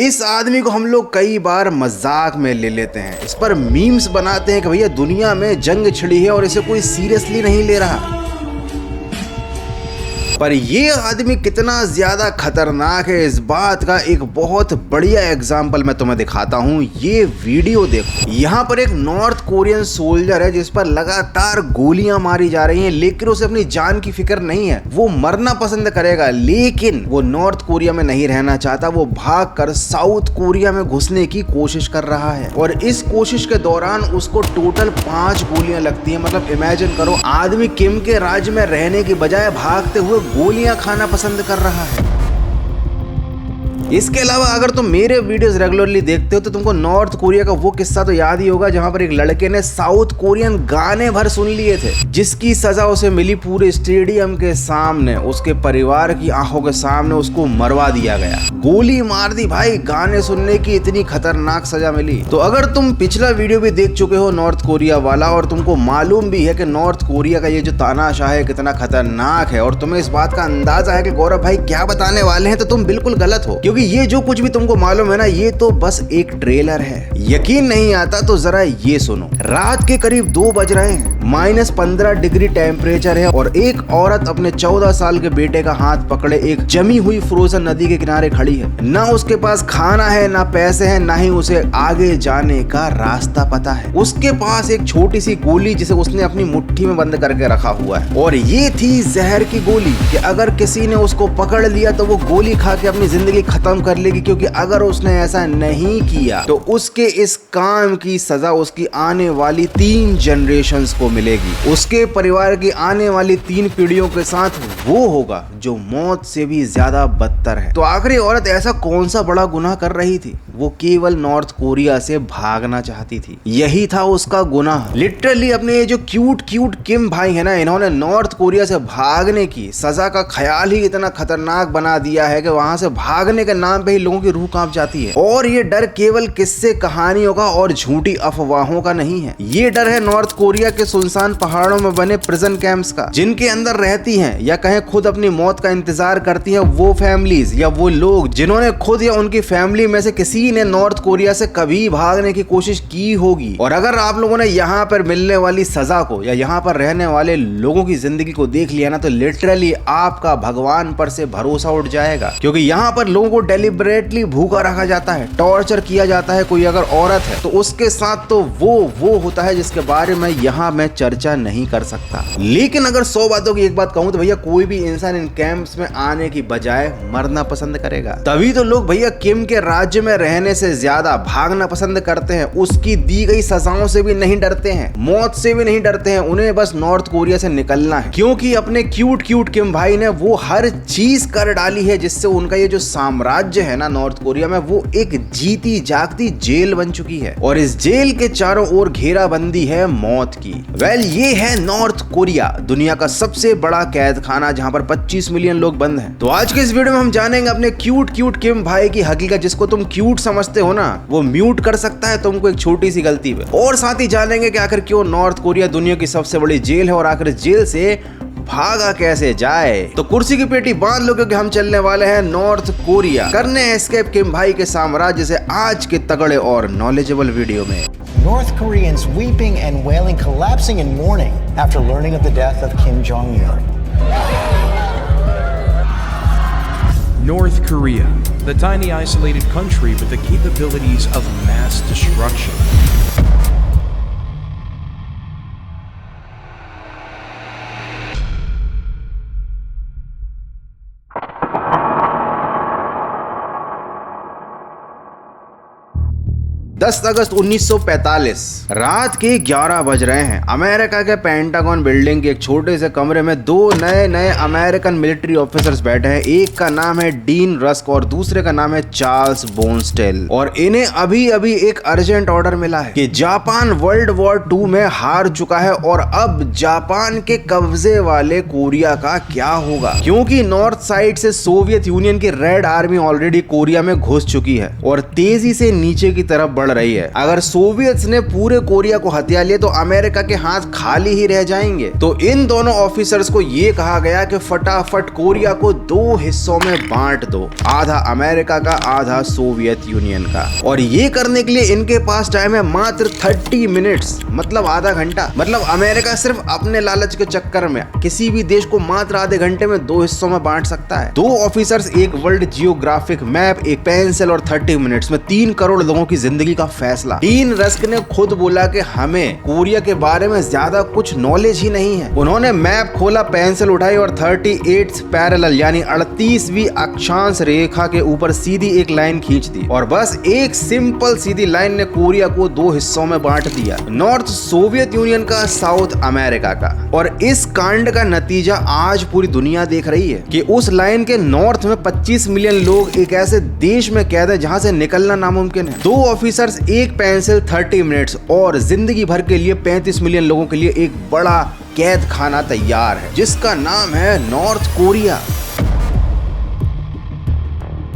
इस आदमी को हम लोग कई बार मजाक में ले लेते हैं, इस पर मीम्स बनाते हैं कि भैया दुनिया में जंग छिड़ी है और इसे कोई सीरियसली नहीं ले रहा। पर ये आदमी कितना ज्यादा खतरनाक है, इस बात का एक बहुत बढ़िया एग्जाम्पल मैं तुम्हें दिखाता हूँ। ये वीडियो देखो। यहाँ पर एक नॉर्थ कोरियन सोल्जर है जिस पर लगातार गोलियां मारी जा रही हैं, लेकिन उसे अपनी जान की फिक्र नहीं है। वो मरना पसंद करेगा, लेकिन वो नॉर्थ कोरिया में नहीं रहना चाहता। वो भागकर साउथ कोरिया में घुसने की कोशिश कर रहा है और इस कोशिश के दौरान उसको टोटल 5 गोलियां लगती हैं। मतलब इमेजिन करो, आदमी किम के राज्य में रहने की बजाय भागते हुए गोलियां खाना पसंद कर रहा है। इसके अलावा अगर तुम मेरे वीडियोस रेगुलरली देखते हो तो तुमको नॉर्थ कोरिया का वो किस्सा तो याद ही होगा जहां पर एक लड़के ने साउथ कोरियन गाने भर सुन लिए थे, जिसकी सजा उसे मिली पूरे स्टेडियम के सामने, उसके परिवार की आंखों के सामने उसको मरवा दिया गया। गोली मार दी भाई, गाने सुनने की इतनी खतरनाक सजा मिली। तो अगर तुम पिछला वीडियो भी देख चुके हो नॉर्थ कोरिया वाला और तुमको मालूम भी है कि नॉर्थ कोरिया का ये जो तानाशाह है कितना खतरनाक है और तुम्हें इस बात का अंदाजा है कि गौरव भाई क्या बताने वाले हैं, तो तुम बिल्कुल गलत हो, क्योंकि ये जो कुछ भी तुमको मालूम है ना, ये तो बस एक ट्रेलर है। यकीन नहीं आता तो जरा ये सुनो। रात के करीब 2 बज रहे हैं, -15 डिग्री टेम्परेचर है और एक औरत अपने 14 साल के बेटे का हाथ पकड़े एक जमी हुई फ्रोजन नदी के किनारे खड़ी है। ना उसके पास खाना है, ना पैसे हैं, ना ही उसे आगे जाने का रास्ता पता है। उसके पास एक छोटी सी गोली जिसे उसने अपनी मुट्ठी में बंद करके रखा हुआ है, और ये थी जहर की गोली कि अगर किसी ने उसको पकड़ लिया तो वो गोली खा के अपनी जिंदगी खत्म कर लेगी, क्योंकि अगर उसने ऐसा नहीं किया तो उसके इस काम की सजा उसकी आने वाली 3 जनरेशंस को मिलेगी। उसके परिवार की आने वाली 3 पीढ़ियों के साथ वो होगा जो मौत से भी ज्यादा बदतर है। तो आखिर औरत ऐसा कौन सा बड़ा गुनाह कर रही थी? वो केवल नॉर्थ कोरिया से भागना चाहती थी, यही था उसका गुनाह। लिटरली अपने ये जो क्यूट किम भाई है ना, इन्होंने नॉर्थ कोरिया से भागने की सजा का ख्याल ही इतना खतरनाक बना दिया है कि वहां से भागने के नाम पे ही लोगों की रूह कांप जाती है। और ये डर केवल किस्से कहानियों का और झूठी अफवाहों का नहीं है, ये डर है नॉर्थ कोरिया के सुनसान पहाड़ों में बने प्रिजन कैंप्स का, जिनके अंदर रहती हैं या कहें खुद अपनी मौत का इंतजार करती हैं वो फैमिलीज या वो लोग जिन्होंने खुद या उनकी फैमिली में से किसी ने नॉर्थ कोरिया से कभी भागने की कोशिश की होगी। और अगर आप लोगों ने यहाँ पर मिलने वाली सजा को या यहाँ पर रहने वाले लोगों की जिंदगी को देख लिया ना, तो लिटरली आपका भगवान पर से भरोसा उठ जाएगा, क्योंकि यहाँ पर लोगों को डेलिब्रेटली भूखा रखा जाता है, टॉर्चर किया जाता है। कोई अगर औरत है तो उसके साथ तो वो होता है जिसके बारे में यहाँ मैं चर्चा नहीं कर सकता। लेकिन अगर 100 बातों की एक बात कहूँ तो भैया कोई भी इंसान इन कैंप्स में आने की बजाय मरना पसंद करेगा। तभी तो लोग भैया किम के राज्य में रहने से ज्यादा भागना पसंद करते हैं। उसकी दी गई सजाओं से भी नहीं डरते हैं, मौत से भी नहीं डरते हैं, उन्हें बस नॉर्थ कोरिया से निकलना है, क्योंकि अपने क्यूट किम भाई ने वो हर चीज कर डाली है जिससे उनका ये जो साम्राज्य है ना नॉर्थ कोरिया में, वो एक जीती जागती जेल बन चुकी है और इस जेल के चारों ओर घेराबंदी है मौत की। ये है नॉर्थ कोरिया, दुनिया का सबसे बड़ा कैद खाना जहां पर 25 मिलियन लोग बंद हैं। तो आज के इस वीडियो में हम जानेंगे अपने क्यूट किम भाई की हकीकत। जिसको तुम क्यूट समझते हो ना, वो म्यूट कर सकता है तुमको एक छोटी सी गलती पे। और साथ ही जानेंगे कि आखिर क्यों नॉर्थ कोरिया दुनिया की सबसे बड़ी जेल है और आखिर जेल से भागा कैसे जाए। तो कुर्सी की पेटी बांध लो, क्योंकि हम चलने वाले हैं नॉर्थ कोरिया करने एस्केप किम भाई के साम्राज्य से आज के तगड़े और नॉलेजेबल वीडियो में। North Koreans weeping and wailing, collapsing in mourning after learning of the death of Kim Jong-un. North Korea, the tiny isolated country with the capabilities of mass destruction. अगस्त 1945 रात के 11 बज रहे हैं। अमेरिका के pentagon building के एक छोटे से कमरे में 2 नए अमेरिकन मिलिट्री ऑफिसर्स बैठे हैं। एक का नाम है डीन रस्क और दूसरे का नाम है चार्ल्स बोनस्टेल। और इन्हें अभी एक अर्जेंट ऑर्डर मिला है कि जापान वर्ल्ड वॉर 2 में हार चुका है और अब जापान के कब्जे वाले कोरिया का क्या होगा, क्योंकि नॉर्थ साइड से सोवियत यूनियन की रेड आर्मी ऑलरेडी कोरिया में घुस चुकी है और तेजी से नीचे की तरफ बढ़ रही है। अगर सोवियत्स ने पूरे कोरिया को हथिया लिया तो अमेरिका के हाथ खाली ही रह जाएंगे। तो इन दोनों ऑफिसर्स को ये कहा गया कि फटाफट कोरिया को 2 हिस्सों में बांट दो, आधा अमेरिका का, आधा सोवियत यूनियन का। और ये करने के लिए इनके पास टाइम है मात्र 30 मिनट्स, मतलब आधा घंटा। मतलब अमेरिका सिर्फ अपने लालच के चक्कर में किसी भी देश को मात्र आधे घंटे में 2 हिस्सों में बांट सकता है। 2 ऑफिसर्स, एक वर्ल्ड जियोग्राफिक मैप, एक पेंसिल और 30 मिनट्स में 3 करोड़ लोगों की जिंदगी का फैसला। डीन रस्क ने खुद बोला कि हमें कोरिया के बारे में ज्यादा कुछ नॉलेज ही नहीं है। उन्होंने मैप खोला, पेंसिल उठाई और 38 पैरेलल यानी 38वीं अक्षांश रेखा के ऊपर सीधी एक लाइन खींच दी और बस एक सिंपल सीधी लाइन ने कोरिया को 2 हिस्सों में बांट दिया, नॉर्थ सोवियत यूनियन का, साउथ अमेरिका का। और इस कांड का नतीजा आज पूरी दुनिया देख रही है कि उस लाइन के नॉर्थ में 25 मिलियन लोग एक ऐसे देश में कैद है जहां से निकलना नामुमकिन है। 2 ऑफिसर्स, एक पेंसिल, 30 मिनट्स और जिंदगी भर के लिए 35 मिलियन लोगों के लिए एक बड़ा कैद खाना तैयार है जिसका नाम है नॉर्थ कोरिया।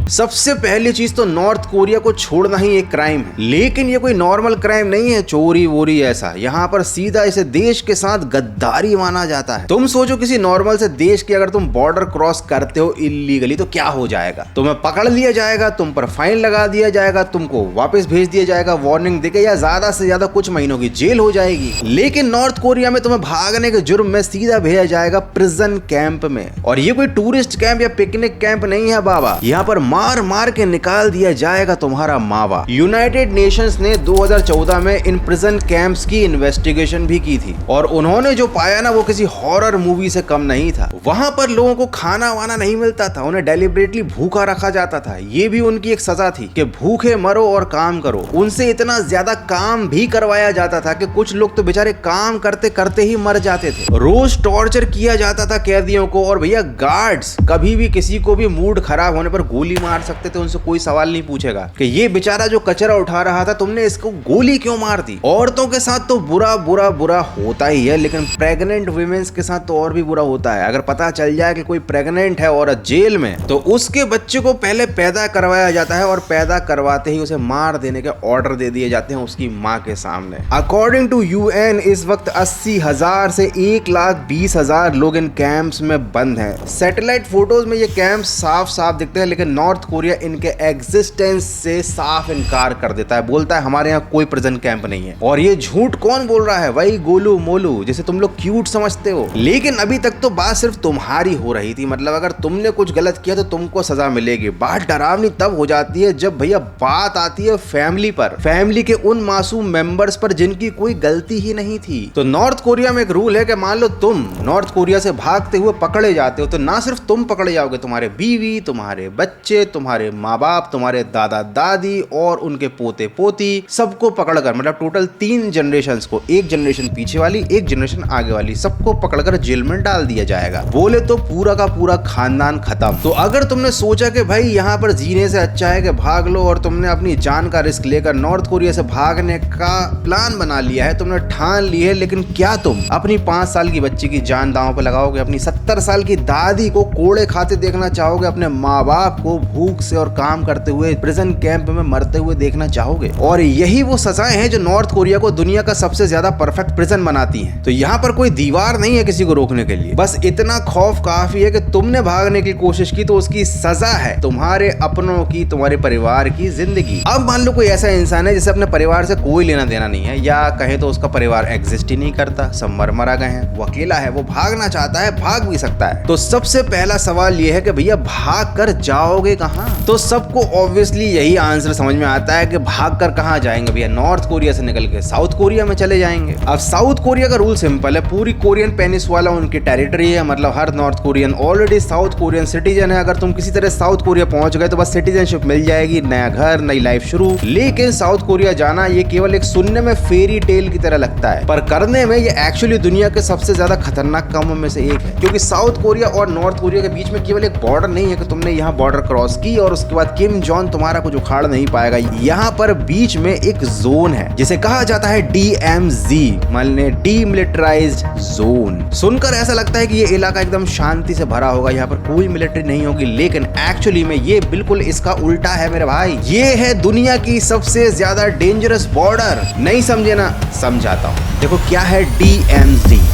सबसे पहली चीज तो नॉर्थ कोरिया को छोड़ना ही एक क्राइम है, लेकिन ये कोई नॉर्मल क्राइम नहीं है, चोरी वोरी ऐसा। यहाँ पर सीधा इसे देश के साथ गद्दारी माना जाता है। तुम सोचो किसी नॉर्मल से देश की अगर तुम बॉर्डर क्रॉस करते हो इलीगली तो क्या हो जाएगा? तुम्हें पकड़ लिया जाएगा, तुम पर फाइन लगा दिया जाएगा, तुमको वापस भेज दिया जाएगा वार्निंग देके, या ज्यादा से ज्यादा कुछ महीनों की जेल हो जाएगी। लेकिन नॉर्थ कोरिया में तुम्हें भागने के जुर्म में सीधा भेजा जाएगा प्रिजन कैंप में। और ये कोई टूरिस्ट कैंप या पिकनिक कैंप नहीं है बाबा, यहाँ पर मार मार के निकाल दिया जाएगा तुम्हारा मावा। यूनाइटेड नेशंस ने 2014 में इन प्रिजन कैंप्स की इन्वेस्टिगेशन भी की थी और उन्होंने जो पाया ना वो किसी हॉरर मूवी से कम नहीं था। वहां पर लोगों को खाना वाना नहीं मिलता था, उन्हें डेलिबरेटली भूखा रखा जाता था। ये भी उनकी एक सजा थी कि भूखे मरो और काम करो। उनसे इतना ज्यादा काम भी करवाया जाता था कि कुछ लोग तो बेचारे काम करते करते ही मर जाते थे। रोज टॉर्चर किया जाता था कैदियों को। और भैया गार्ड्स कभी भी किसी को भी मूड खराब होने पर गोली मार सकते थे, उनसे कोई सवाल नहीं पूछेगा कि ये बेचारा जो कचरा उठा रहा था तुमने इसको गोली क्यों मार दी। औरतों के साथ तो बुरा बुरा बुरा होता ही है, लेकिन प्रेग्नेंट वुमेन्स के साथ तो और भी बुरा होता है। अगर पता चल जाए कि कोई प्रेग्नेंट है औरत जेल में तो उसके बच्चे को पहले पैदा करवाया जाता है और पैदा करवाते ही उसे मार देने के ऑर्डर दे दिए जाते हैं उसकी माँ के सामने। अकॉर्डिंग टू UN इस वक्त 80,000 से 1,20,000 लोग इन कैंप्स में बंद हैं। सैटेलाइट फोटोज में ये कैंप साफ साफ दिखते हैं, लेकिन नॉर्थ कोरिया इनके एग्जिस्टेंस से साफ इनकार कर देता है, बोलता है हमारे यहाँ कोई प्रिजन कैंप नहीं है। और ये झूठ कौन बोल रहा है? वही गोलू मोलू, जिसे तुम लोग क्यूट समझते हो। लेकिन अभी तक तो बात सिर्फ तुम्हारी हो रही थी, मतलब अगर तुमने कुछ गलत किया तो तुमको सजा मिलेगी। बात डरावनी तब हो जाती है जब भैया बात आती है फैमिली पर, फैमिली के उन मासूम मेंबर्स पर जिनकी कोई गलती ही नहीं थी। तो नॉर्थ कोरिया में एक रूल है कि मान लो तुम नॉर्थ कोरिया से भागते हुए पकड़े जाते हो तो ना सिर्फ तुम पकड़े जाओगे, तुम्हारे बीवी, तुम्हारे बच्चे, तुम्हारे माँ बाप, तुम्हारे दादा दादी और उनके पोते पोती, सबको पकड़कर, मतलब टोटल 3 जनरेशंस को, एक जनरेशन पीछे वाली, एक जनरेशन आगे वाली, सबको पकड़कर जेल में डाल दिया जाएगा। बोले तो पूरा का पूरा खानदान खत्म। तो अगर तुमने सोचा कि भाई यहाँ पर जीने से अच्छा है कि भाग लो और तुमने अपनी जान का रिस्क लेकर नॉर्थ कोरिया से भागने का प्लान बना लिया है, तुमने ठान ली है, लेकिन क्या तुम अपनी 5 साल की बच्ची की जान दांव पे लगाओगे? अपनी 70 साल की दादी को कोड़े खाते देखना चाहोगे? अपने माँ बाप को भूख से और काम करते हुए प्रिजन कैंप में मरते हुए देखना चाहोगे? और यही वो सजाएं हैं जो नॉर्थ कोरिया को दुनिया का सबसे ज्यादा परफेक्ट प्रिजन बनाती हैं। तो यहाँ पर कोई दीवार नहीं है किसी को रोकने के लिए, बस इतना खौफ काफी है कि तुमने भागने की कोशिश की तो उसकी सजा है तुम्हारे अपनों की, तुम्हारे परिवार की जिंदगी। अब मान लो कोई ऐसा इंसान है जिसे अपने परिवार से कोई लेना देना नहीं है, या कहे तो उसका परिवार एग्जिस्ट ही नहीं करता, सब मर गए हैं, वो अकेला है, वो भागना चाहता है, भाग भी सकता है। तो सबसे पहला सवाल ये है कि भैया भाग कर जाओगे कहाँ? तो सबको ऑब्वियसली यही आंसर समझ में आता है कि भागकर कहां जाएंगे भैया? नॉर्थ कोरिया से निकल के साउथ कोरिया में चले जाएंगे। अब साउथ कोरिया का रूल सिंपल है, पूरी कोरियन पेनिसुला उनकी टेरिटरी है, मतलब हर North Korean already South Korean citizen है। अगर तुम किसी तरह साउथ कोरिया पहुंच गए तो बस सिटीजनशिप मिल जाएगी, नया घर, नई लाइफ शुरू। लेकिन साउथ कोरिया जाना ये केवल एक सुनने में फेरी टेल की तरह लगता है, पर करने में ये एक्चुअली दुनिया के सबसे ज्यादा खतरनाक कामों में से एक है, क्योंकि साउथ कोरिया और नॉर्थ कोरिया के बीच में केवल एक बॉर्डर नहीं है कि तुमने यहाँ बॉर्डर क्रॉस क्रॉस की और उसके बाद किम जॉन तुम्हारा कुछ उखाड़ नहीं पाएगा। यहाँ पर बीच में एक जोन है जिसे कहा जाता है DMZ, माने डीमिलिटराइज्ड जोन। सुनकर ऐसा लगता है कि ये इलाका एकदम शांति से भरा होगा, यहाँ पर कोई मिलिट्री नहीं होगी, लेकिन एक्चुअली में ये बिल्कुल इसका उल्टा है मेरे भाई। ये है दुनिया की सबसे ज्यादा डेंजरस बॉर्डर। नहीं समझे ना, समझाता हूँ। देखो क्या है DMZ।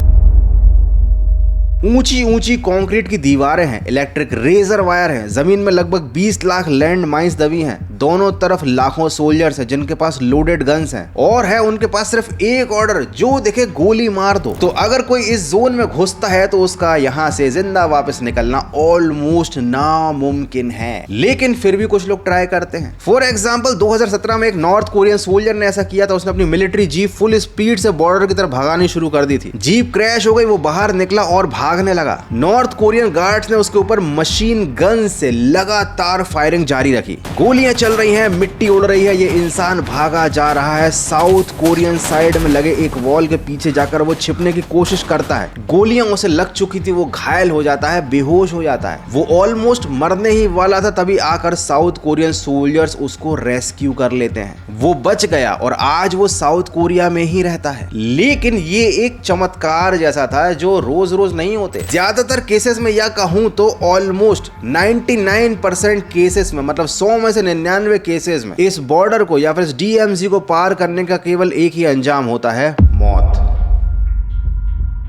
ऊंची ऊंची कंक्रीट की दीवारें हैं, इलेक्ट्रिक रेजर वायर है, जमीन में लगभग 20 लाख लैंड माइंस दबी हैं, दोनों तरफ लाखों सोल्जर्स हैं जिनके पास लोडेड गन्स हैं और है उनके पास सिर्फ एक ऑर्डर, जो दिखे गोली मार दो। तो अगर कोई इस जोन में घुसता है तो उसका यहाँ से जिंदा वापस निकलना ऑलमोस्ट नामुमकिन है, लेकिन फिर भी कुछ लोग ट्राई करते हैं। फॉर एग्जाम्पल 2017 में एक नॉर्थ कोरियन सोल्जर ने ऐसा किया था। उसने अपनी मिलिट्री जीप फुल स्पीड से बॉर्डर की तरफ भगानी शुरू कर दी थी। जीप क्रैश हो गई, वो बाहर निकला और भागने लगा। नॉर्थ कोरियन गार्ड्स ने उसके ऊपर मशीन गन से लगातार फायरिंग जारी रखी। गोलियां चल रही हैं, मिट्टी उड़ रही है, ये इंसान भागा जा रहा है। साउथ कोरियन साइड में लगे एक वॉल के पीछे जाकर वो छिपने की कोशिश करता है। गोलियां उसे लग चुकी थी, वो घायल हो जाता है, बेहोश हो जाता है। वो ऑलमोस्ट मरने ही वाला था, तभी आकर साउथ कोरियन सोल्जर्स उसको रेस्क्यू कर लेते हैं। वो बच गया और आज वो साउथ कोरिया में ही रहता है। लेकिन ये एक चमत्कार जैसा था जो रोज रोज नहीं होते। ज्यादातर केसेस में या कहूं तो ऑलमोस्ट 99% केसेस में, मतलब 100 में से 99 केसेस में इस बॉर्डर को या फिर इस DMZ को पार करने का केवल एक ही अंजाम होता है, मौत।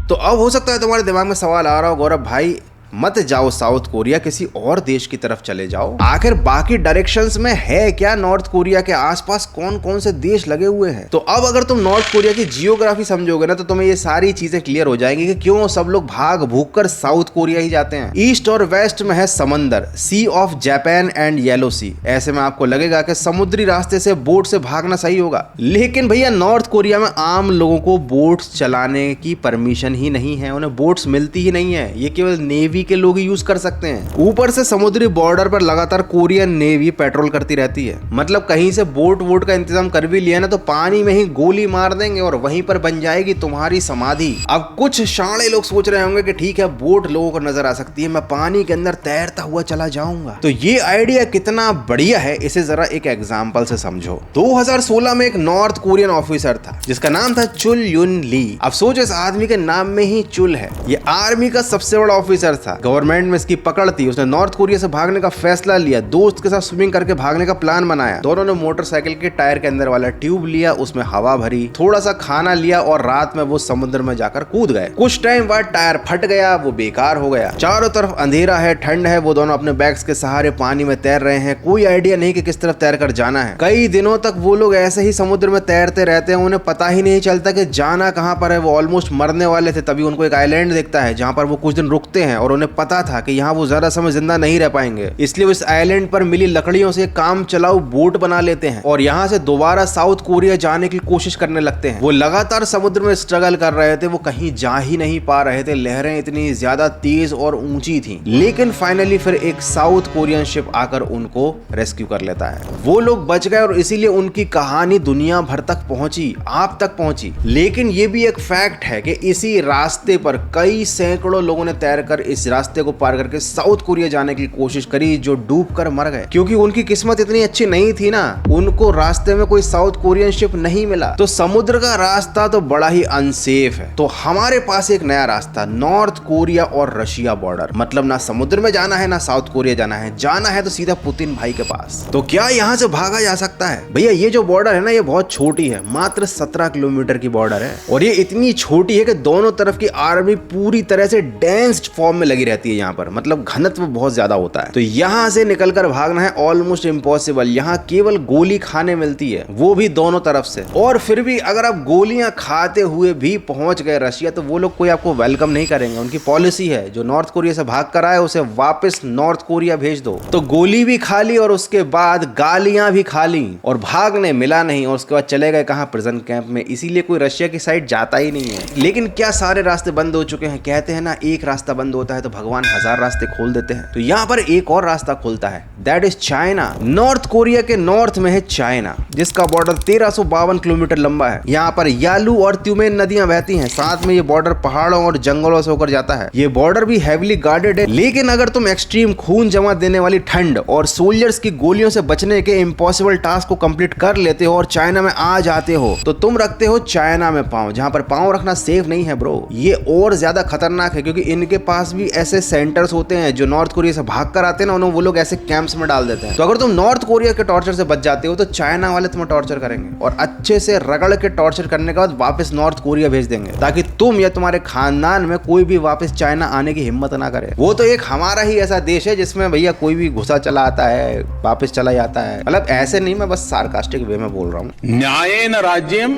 तो अब हो सकता है तुम्हारे दिमाग में सवाल आ रहा हो, गौरव भाई मत जाओ साउथ कोरिया, किसी और देश की तरफ चले जाओ। आखिर बाकी डायरेक्शंस में है क्या? नॉर्थ कोरिया के आसपास कौन कौन से देश लगे हुए हैं? तो अब अगर तुम नॉर्थ कोरिया की जियोग्राफी समझोगे ना तो तुम्हें ये सारी चीजें क्लियर हो जाएंगी कि क्यों सब लोग भाग भूग कर साउथ कोरिया ही जाते हैं। ईस्ट और वेस्ट में है समंदर, सी ऑफ जापान एंड येलो सी। ऐसे में आपको लगेगा कि समुद्री रास्ते से बोट से भागना सही होगा, लेकिन भैया नॉर्थ कोरिया में आम लोगों को बोट्स चलाने की परमिशन ही नहीं है, उन्हें बोट्स मिलती ही नहीं है। ये केवल नेवी के लोग यूज कर सकते हैं। ऊपर से समुद्री बॉर्डर पर लगातार कोरियन नेवी पेट्रोल करती रहती है, मतलब कहीं से बोट वोट का इंतजाम कर भी लिया ना तो पानी में ही गोली मार देंगे और वहीं पर बन जाएगी तुम्हारी समाधि। अब कुछ शाणे लोग सोच रहे होंगे कि ठीक है बोट लोगों को नजर आ सकती है, मैं पानी के अंदर तैरता हुआ चला जाऊंगा। तो ये आइडिया कितना बढ़िया है इसे जरा एक एग्जाम्पल से समझो। 2016 में एक नॉर्थ कोरियन ऑफिसर था जिसका नाम था चुल युन ली। अब सोचो इस आदमी के नाम में ही चुल है। ये आर्मी का सबसे बड़ा ऑफिसर था, गवर्नमेंट में इसकी पकड़ थी। उसने नॉर्थ कोरिया से भागने का फैसला लिया, दोस्त के साथ स्विमिंग करके भागने का प्लान बनाया। दोनों ने मोटरसाइकिल के टायर के अंदर वाला ट्यूब लिया, उसमें हवा भरी, थोड़ा सा खाना लिया और रात में वो समुद्र में जाकर कूद गए। कुछ टाइम बाद टायर फट गया, वो बेकार हो गया। चारों तरफ अंधेरा है, ठंड है, वो दोनों अपने बैग्स के सहारे पानी में तैर रहे हैं। कोई आइडिया नहीं कि किस तरफ तैर कर जाना है। कई दिनों तक वो लोग ऐसे ही समुद्र में तैरते रहते हैं, उन्हें पता ही नहीं चलता कि जाना कहां पर है। वो ऑलमोस्ट मरने वाले थे, तभी उनको एक आइलैंड दिखता है जहां पर वो कुछ दिन रुकते हैं और उन्हें पता था कि यहाँ वो ज्यादा समय जिंदा नहीं रह पाएंगे, इसलिए वो इस आइलैंड पर मिली लकड़ियों से काम चलाऊ बोट बना लेते हैं और यहाँ से दोबारा साउथ कोरिया जाने की कोशिश करने लगते हैं। वो लगातार समुद्र में स्ट्रगल कर रहे थे, वो कहीं जा ही नहीं पा रहे थे, लहरें इतनी ज्यादा तेज और ऊंची थी। लेकिन फाइनली फिर एक साउथ कोरियन शिप आकर उनको रेस्क्यू कर लेता है। वो लोग बच गए और इसीलिए उनकी कहानी दुनिया भर तक पहुंची, आप तक पहुंची। लेकिन ये भी एक फैक्ट है कि इसी रास्ते पर कई सैकड़ों लोगों ने तैरकर इस रास्ते को पार करके साउथ कोरिया जाने की कोशिश करी, जो डूब कर मर गए क्योंकि उनकी किस्मत इतनी अच्छी नहीं थी ना। उनको रास्ते में कोई साउथ कोरियन शिप नहीं मिला। तो समुद्र का रास्ता तो बड़ा ही अनसेफ है। तो हमारे पास एक नया रास्ता, नॉर्थ कोरिया और रशिया बॉर्डर, मतलब ना समुद्र में जाना है ना साउथ कोरिया जाना है, जाना है तो सीधा पुतिन भाई के पास। तो क्या यहाँ से भागा जा सकता है? भैया ये जो बॉर्डर है ना ये बहुत छोटी है, मात्र 17 किलोमीटर की बॉर्डर है और ये इतनी छोटी है कि दोनों तरफ की आर्मी पूरी तरह से डेंस्ड फॉर्म में लगी रहती है यहाँ पर, मतलब घनत्व बहुत ज्यादा होता है। तो यहाँ से निकलकर भागना है ऑलमोस्ट इम्पॉसिबल। यहाँ केवल गोली खाने मिलती है, वो भी दोनों तरफ से। और फिर भी अगर आप गोलियां खाते हुए भी पहुंच गए रशिया तो वो लोग कोई आपको वेलकम नहीं करेंगे। उनकी पॉलिसी है जो नॉर्थ कोरिया से भाग कर आए उसे वापस नॉर्थ कोरिया भेज दो। तो गोली भी खा ली और उसके बाद गालियां भी खा ली और भागने मिला नहीं और उसके बाद चले गए कहां? प्रिजन कैंप में। इसीलिए कोई रशिया की साइड जाता ही नहीं है। लेकिन क्या सारे रास्ते बंद हो चुके हैं? कहते हैं ना एक रास्ता बंद होता है तो भगवान हजार रास्ते खोल देते हैं। तो यहाँ पर एक और रास्ता खुलता है, that is China. North Korea के नॉर्थ में है चाइना, जिसका बॉर्डर 1352 किलोमीटर लंबा है। यहाँ पर यालू और त्युमेन नदियां बहती हैं, साथ में ये बॉर्डर पहाड़ों और जंगलों से होकर जाता है। ये बॉर्डर भी हेवीली गार्डेड है, लेकिन अगर तुम एक्सट्रीम खून जमा देने वाली ठंड और सोल्जर्स की गोलियों से बचने के इम्पॉसिबल टास्क को कंप्लीट कर लेते हो और चाइना में आ जाते हो, तो तुम रखते हो चाइना में पांव, जहां पर पांव रखना सेफ नहीं है ब्रो। ये और ज्यादा खतरनाक है, क्योंकि इनके पास भी ऐसे सेंटर्स होते हैं जो नॉर्थ कोरिया से भाग कर आते हैं ना, उन्हें वो लोग ऐसे कैंप्स में डाल देते हैं। तो अगर तुम नॉर्थ कोरिया के टॉर्चर से बच जाते हो तो चाइना वाले तुम्हें टॉर्चर करेंगे और अच्छे से रगड़ के टॉर्चर करने के बाद वापस नॉर्थ कोरिया भेज देंगे, ताकि तुम या तुम्हारे खानदान में कोई भी वापस चाइना आने की हिम्मत ना करे। वो तो एक हमारा ही ऐसा देश है जिसमें भैया कोई भी घुसा चला आता है वापस चला जाता है। मतलब ऐसे नहीं, मैं बस सार्कास्टिक वे में बोल रहा हूँ। न्यायेन राज्यम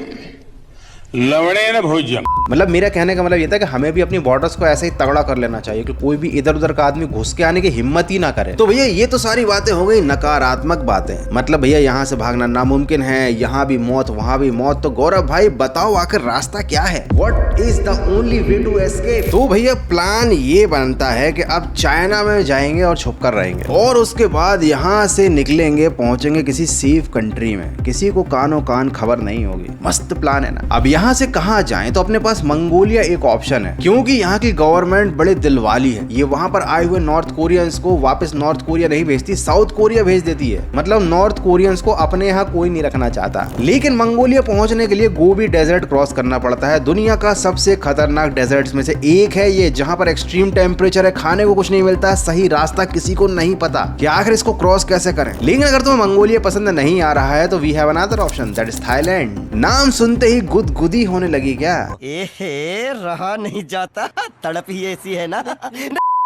लवणेन भोज्यम। मतलब मेरा कहने का मतलब ये था कि हमें भी अपनी बॉर्डर्स को ऐसे ही तगड़ा कर लेना चाहिए कि कोई भी इधर उधर का आदमी घुस के आने की हिम्मत ही ना करे। तो भैया ये तो सारी बातें हो गई नकारात्मक बातें, मतलब भैया यहाँ से भागना नामुमकिन है, यहाँ भी मौत वहाँ भी मौत। तो गौरव भाई बताओ आखिर रास्ता क्या है? What is the only way to escape? तो भैया प्लान ये बनता है कि अब चाइना में जाएंगे और छुप कर रहेंगे, और उसके बाद यहाँ से निकलेंगे, पहुंचेंगे किसी सेफ कंट्री में, किसी को कानो कान खबर नहीं होगी। मस्त प्लान है ना। अब यहाँ से कहाँ जाएं? तो अपने पास मंगोलिया एक ऑप्शन है, क्योंकि यहाँ की गवर्नमेंट बड़े दिलवाली है। ये वहां पर आए हुए नॉर्थ कोरियंस को वापस नॉर्थ कोरिया नहीं भेजती, साउथ कोरिया भेज देती है। मतलब नॉर्थ कोरियंस को अपने यहाँ कोई नहीं रखना चाहता। लेकिन मंगोलिया पहुंचने के लिए गोबी डेजर्ट क्रॉस करना पड़ता है। दुनिया का सबसे खतरनाक डेजर्ट्स में से एक है ये, जहाँ पर एक्सट्रीम टेम्परेचर है, खाने को कुछ नहीं मिलता, सही रास्ता किसी को नहीं पता कि आखिर इसको क्रॉस कैसे करें। लेकिन अगर तुम्हें मंगोलिया पसंद नहीं आ रहा है तो we have another option, that is Thailand. नाम सुनते ही गुदगुदी होने लगी क्या? रहा नहीं जाता, तड़प ही ऐसी है ना।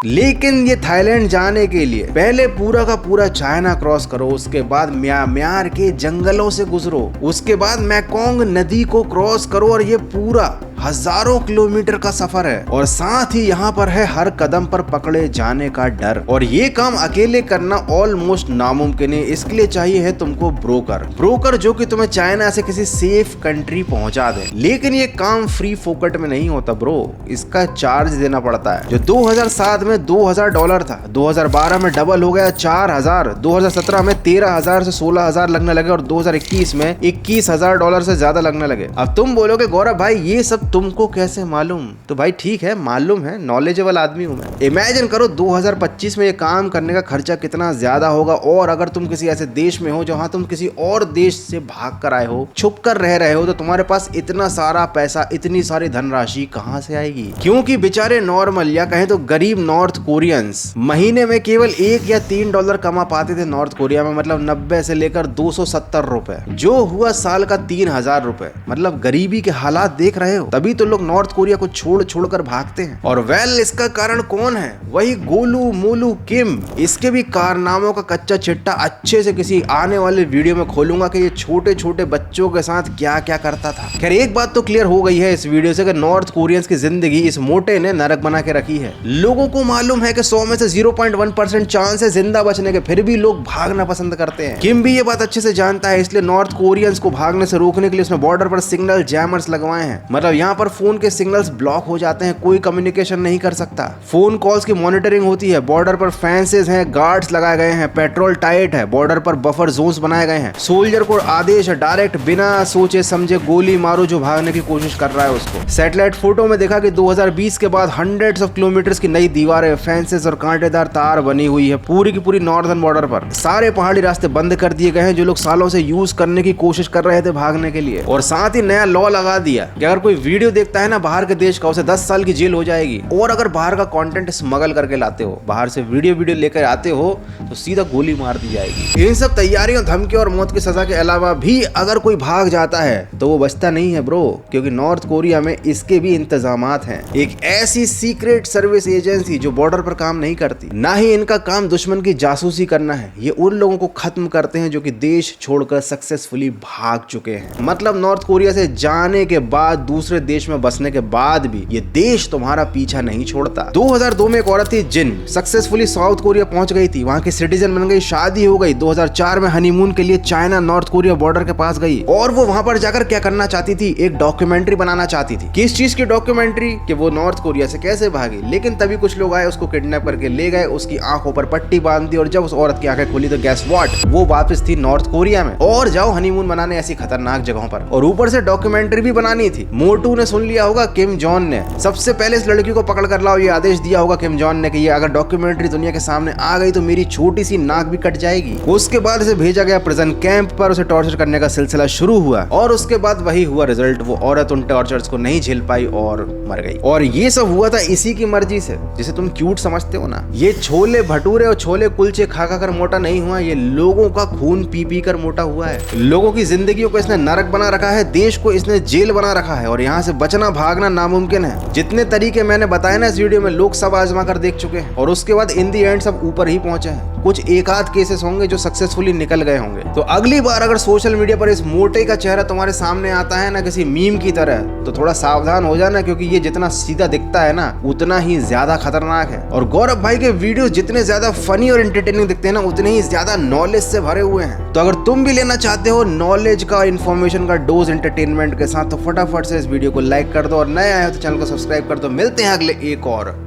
लेकिन ये थाईलैंड जाने के लिए पहले पूरा का पूरा चाइना क्रॉस करो, उसके बाद म्यांमार के जंगलों से गुजरो, उसके बाद मेकोंग नदी को क्रॉस करो, और ये पूरा हजारों किलोमीटर का सफर है। और साथ ही यहाँ पर है हर कदम पर पकड़े जाने का डर, और ये काम अकेले करना ऑलमोस्ट नामुमकिन है। इसके लिए चाहिए है तुमको ब्रोकर जो कि तुम्हें चाइना से किसी सेफ कंट्री पहुंचा दे। लेकिन ये काम फ्री फोकट में नहीं होता ब्रो, इसका चार्ज देना पड़ता है, जो 2007 में $2000 था, 2012 में डबल हो गया 4000, 2017 में 13000 से 16000 लगने लगे, और 2021 में $21000 से ज्यादा लगने लगे। अब तुम बोलोगे गौरव भाई ये सब तुमको कैसे मालूम? तो भाई ठीक है, मालूम है, नॉलेजेबल आदमी हूं मैं। इमेजिन करो 2025 में ये काम करने का खर्चा कितना ज्यादा होगा, और अगर तुम किसी ऐसे देश में हो जहां तुम किसी और देश से भाग कर आए हो, छुप कर रह रहे हो, तो तुम्हारे पास इतना सारा पैसा, इतनी सारी धनराशि कहां से आएगी? क्योंकि बेचारे नॉर्मल या कहें तो गरीब नॉर्थ कोरियंस महीने में केवल $1 या $3 कमा पाते थे नॉर्थ कोरिया में, मतलब 90 से लेकर 270 रुपए, जो हुआ साल का 3000 रुपए। मतलब गरीबी के हालात देख रहे हो, तभी तो लोग नॉर्थ कोरिया को छोड़ कर भागते हैं। और वेल इसका कारण कौन है? वही गोलू मोलू किम। इसके भी कारनामों का कच्चा चिट्ठा अच्छे से किसी आने वाले वीडियो में खोलूंगा कि ये छोटे छोटे बच्चों के साथ क्या क्या करता था। खैर एक बात तो क्लियर हो गई है इस वीडियो से कि नॉर्थ कोरियंस की जिंदगी इस मोटे ने नरक बना के रखी है। लोगों को मालूम है कि 100 में से 0.1% चांस है जिंदा बचने के, फिर भी लोग भागना पसंद करते हैं। किम भी ये बात अच्छे से जानता है, इसलिए नॉर्थ कोरियंस को भागने से रोकने के लिए उसने बॉर्डर पर सिग्नल जैमर्स लगवाए हैं। मतलब यहाँ पर फोन के सिग्नल्स ब्लॉक हो जाते हैं, कोई कम्युनिकेशन नहीं कर सकता। फोन कॉल्स की मॉनिटरिंग होती है, बॉर्डर पर फेंसेस हैं, गार्ड्स लगाए गए हैं, पेट्रोल टाइट है, बॉर्डर पर बफर जोन्स बनाए गए हैं। सोल्जर को आदेश है डायरेक्ट बिना सोचे समझे गोली मारो जो भागने की कोशिश कर रहा है उसको। सैटेलाइट फोटो में देखा कि 2020 के बाद हंड्रेड्स ऑफ किलोमीटर्स की नई दीवारें, फेंसेस और कांटेदार तार बनी हुई है पूरी की पूरी नॉर्दर्न बॉर्डर पर। सारे पहाड़ी रास्ते बंद कर दिए गए हैं जो लोग सालों से यूज करने की कोशिश कर रहे थे भागने के लिए। और साथ ही नया लॉ लगा दिया कि अगर कोई वीडियो देखता है ना बाहर के देश का, उसे 10 साल की जेल हो जाएगी। और अगर बाहर का कंटेंट स्मगल करके लाते हो, बाहर से वीडियो लेकर आते हो, तो सीधा गोली मार दी जाएगी। इन सब तैयारियों, धमकी और मौत की सजा के अलावा भी अगर कोई भाग जाता है तो वो बचता नहीं है ब्रो, क्योंकि नॉर्थ कोरिया में इसके भी इंतजामात हैं। एक ऐसी सीक्रेट सर्विस एजेंसी जो बॉर्डर पर काम नहीं करती, ना ही इनका काम दुश्मन की जासूसी करना है। ये उन लोगों को खत्म करते हैं जो कि देश छोड़कर सक्सेसफुली भाग चुके हैं। मतलब नॉर्थ कोरिया से जाने के बाद दूसरे देश में बसने के बाद भी ये देश तुम्हारा पीछा नहीं छोड़ता। 2002 में एक औरत थी जिन सक्सेसफुली साउथ कोरिया पहुंच गई थी, वहां की सिटीजन बन गई, शादी हो गई। 2004 में हनीमून के लिए चाइना नॉर्थ कोरिया बॉर्डर के पास गई और वो वहां पर जाकर क्या करना चाहती थी, एक डॉक्यूमेंट्री बनाना चाहती थी। किस चीज की डॉक्यूमेंट्री, कि वो नॉर्थ कोरिया से कैसे भागी। लेकिन तभी कुछ लोग आए, उसको किडनैप करके ले गए, उसकी आंखों पर पट्टी बांध दी और जब उस औरत की आंखें खुली तो गैस व्हाट, वो वापस थी नॉर्थ कोरिया में। और जाओ हनीमून बनाने ऐसी खतरनाक जगहों पर, और ऊपर से डॉक्यूमेंट्री भी बनानी थी। मोटू ने सुन लिया होगा, किम जॉन ने सबसे पहले इस लड़की को पकड़ कर लाओ, ये आदेश दिया होगा किम जॉन ने कि ये अगर डॉक्यूमेंट्री दुनिया के सामने आ गई तो मेरी छोटी सी नाक भी कट जाएगी। उसके बाद इसे भेजा गया प्रिजन कैंप पर, उसे टॉर्चर करने का सिलसिला शुरू हुआ और उसके बाद वही हुआ रिजल्ट, वो औरत उन टॉर्चर्स को नहीं झेल पाई और मर गई। और ये सब हुआ था इसी की मर्जी से, जिसे तुम क्यूट समझते हो ना। ये छोले भटूरे और छोले कुलचे खा खा कर मोटा नहीं हुआ, ये लोगों का खून पी पी कर मोटा हुआ है। लोगों की जिंदगियों को इसने नरक बना रखा है, देश को इसने जेल बना रखा है और यहाँ से बचना भागना नामुमकिन है। जितने तरीके मैंने बताए ना इस वीडियो में, लोग सब आजमा कर देख चुके हैं और उसके बाद इन दी एंड सब ऊपर ही पहुंचे हैं। कुछ एक आध केसेस होंगे जो सक्सेसफुली निकल गए होंगे। तो अगली बार अगर सोशल मीडिया पर इस मोटे का चेहरा तुम्हारे सामने आता है ना किसी मीम की तरह, तो थोड़ा सावधान हो जाना, क्योंकि ये जितना सीधा दिखता है ना उतना ही ज्यादा खतरनाक है। और गौरव भाई के वीडियो जितने ज्यादा फनी और एंटरटेनिंग दिखते हैं ना, उतने ही ज्यादा नॉलेज से भरे हुए हैं। तो अगर तुम भी लेना चाहते हो नॉलेज का, इन्फॉर्मेशन का डोज एंटरटेनमेंट के साथ, तो फटाफट से इस वीडियो को लाइक कर दो और नए आए हो तो चैनल को सब्सक्राइब कर दो। मिलते हैं अगले एक और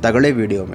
तगड़े वीडियो में।